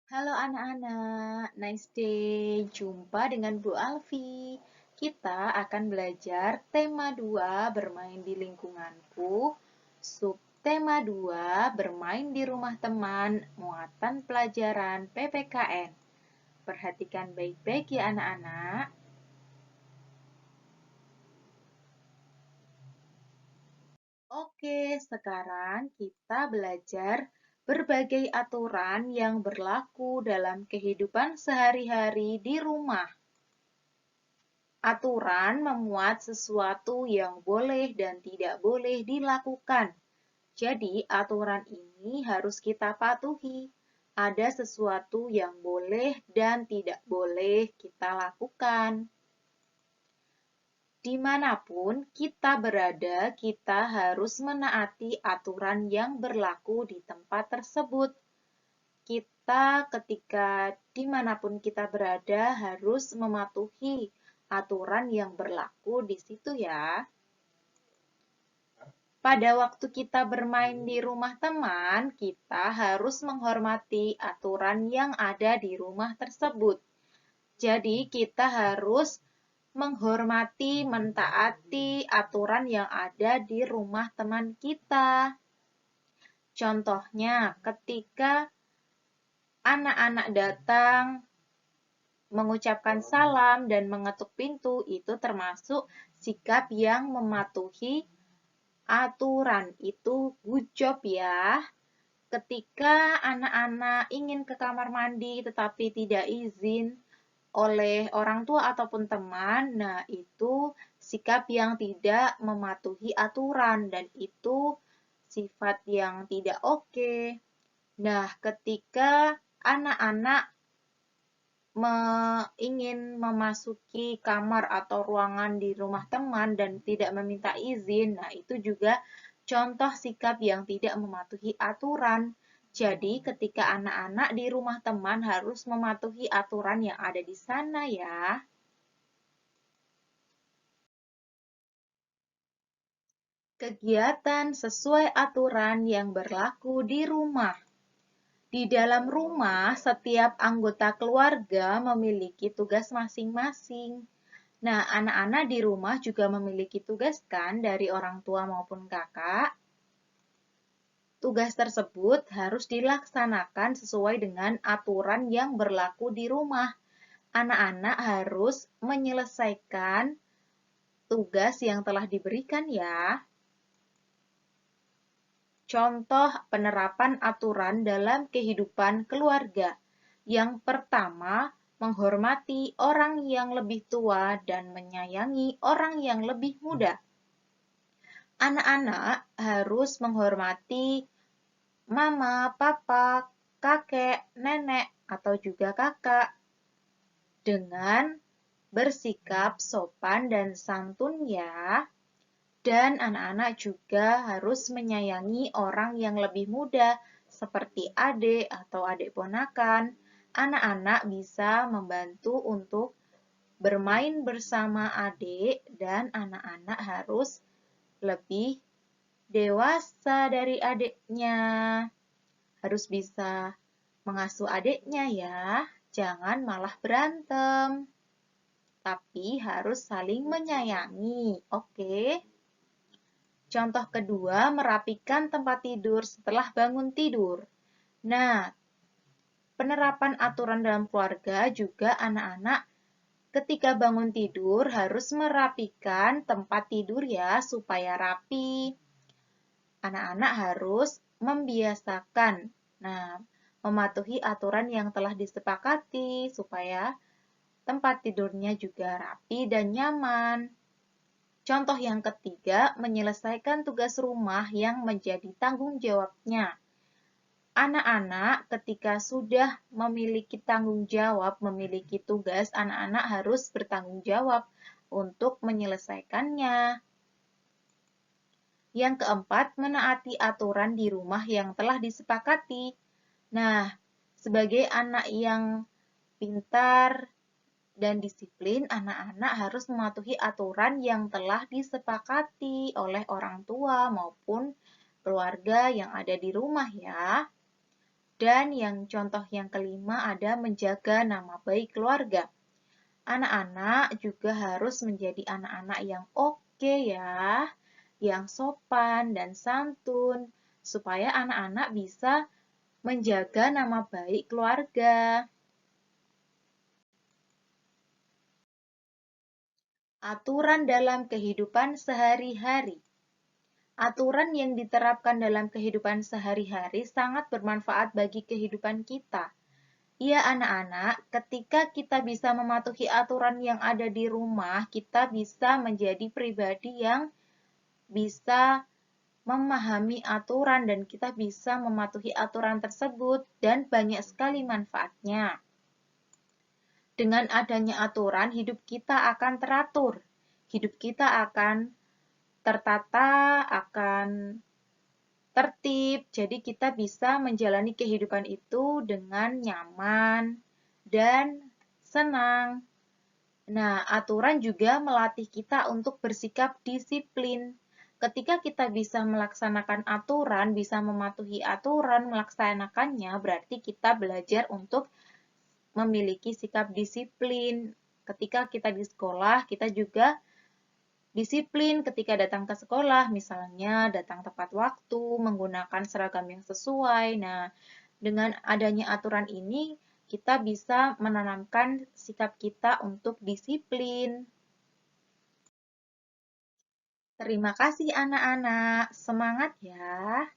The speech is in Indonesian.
Halo anak-anak, nice day. Jumpa dengan Bu Alfi. Kita akan belajar tema 2 bermain di lingkunganku, subtema 2 bermain di rumah teman, muatan pelajaran PPKN. Perhatikan baik-baik ya anak-anak. Oke, sekarang kita belajar berbagai aturan yang berlaku dalam kehidupan sehari-hari di rumah. Aturan memuat sesuatu yang boleh dan tidak boleh dilakukan. Jadi, aturan ini harus kita patuhi. Ada sesuatu yang boleh dan tidak boleh kita lakukan. Dimanapun kita berada, kita harus menaati aturan yang berlaku di tempat tersebut. Kita ketika dimanapun kita berada harus mematuhi aturan yang berlaku di situ ya. Pada waktu kita bermain di rumah teman, kita harus menghormati aturan yang ada di rumah tersebut. Jadi kita harus menghormati, mentaati aturan yang ada di rumah teman kita. Contohnya, ketika anak-anak datang mengucapkan salam dan mengetuk pintu, itu termasuk sikap yang mematuhi aturan. Itu good job ya. Ketika anak-anak ingin ke kamar mandi tetapi tidak izin oleh orang tua ataupun teman, nah itu sikap yang tidak mematuhi aturan dan itu sifat yang tidak oke. Nah, ketika anak-anak ingin memasuki kamar atau ruangan di rumah teman dan tidak meminta izin, nah itu juga contoh sikap yang tidak mematuhi aturan. Jadi, ketika anak-anak di rumah teman harus mematuhi aturan yang ada di sana ya. Kegiatan sesuai aturan yang berlaku di rumah. Di dalam rumah, setiap anggota keluarga memiliki tugas masing-masing. Nah, anak-anak di rumah juga memiliki tugas kan dari orang tua maupun kakak. Tugas tersebut harus dilaksanakan sesuai dengan aturan yang berlaku di rumah. Anak-anak harus menyelesaikan tugas yang telah diberikan ya. Contoh penerapan aturan dalam kehidupan keluarga. Yang pertama, menghormati orang yang lebih tua dan menyayangi orang yang lebih muda. Anak-anak harus menghormati mama, papa, kakek, nenek, atau juga kakak dengan bersikap sopan dan santun ya. Dan anak-anak juga harus menyayangi orang yang lebih muda seperti adik atau adik ponakan. Anak-anak bisa membantu untuk bermain bersama adik dan anak-anak harus lebih dewasa dari adiknya. Harus bisa mengasuh adiknya ya, jangan malah berantem. Tapi harus saling menyayangi, oke? Contoh kedua, merapikan tempat tidur setelah bangun tidur. Nah, penerapan aturan dalam keluarga juga anak-anak ketika bangun tidur harus merapikan tempat tidur ya supaya rapi. Anak-anak harus membiasakan, mematuhi aturan yang telah disepakati supaya tempat tidurnya juga rapi dan nyaman. Contoh yang ketiga, menyelesaikan tugas rumah yang menjadi tanggung jawabnya. Anak-anak ketika sudah memiliki tanggung jawab, memiliki tugas, anak-anak harus bertanggung jawab untuk menyelesaikannya. Yang keempat, menaati aturan di rumah yang telah disepakati. Nah, sebagai anak yang pintar dan disiplin, anak-anak harus mematuhi aturan yang telah disepakati oleh orang tua maupun keluarga yang ada di rumah ya. Dan yang contoh yang kelima ada menjaga nama baik keluarga. Anak-anak juga harus menjadi anak-anak yang oke ya, yang sopan dan santun, supaya anak-anak bisa menjaga nama baik keluarga. Aturan dalam kehidupan sehari-hari. Aturan yang diterapkan dalam kehidupan sehari-hari sangat bermanfaat bagi kehidupan kita. Ya, anak-anak, ketika kita bisa mematuhi aturan yang ada di rumah, kita bisa menjadi pribadi yang bisa memahami aturan dan kita bisa mematuhi aturan tersebut dan banyak sekali manfaatnya. Dengan adanya aturan, hidup kita akan teratur. Hidup kita akan tertata, akan tertib. Jadi kita bisa menjalani kehidupan itu dengan nyaman dan senang. Nah, aturan juga melatih kita untuk bersikap disiplin. Ketika kita bisa melaksanakan aturan, bisa mematuhi aturan, melaksanakannya, berarti kita belajar untuk memiliki sikap disiplin. Ketika kita di sekolah, kita juga disiplin ketika datang ke sekolah, misalnya datang tepat waktu, menggunakan seragam yang sesuai. Nah, dengan adanya aturan ini, kita bisa menanamkan sikap kita untuk disiplin. Terima kasih anak-anak, semangat ya!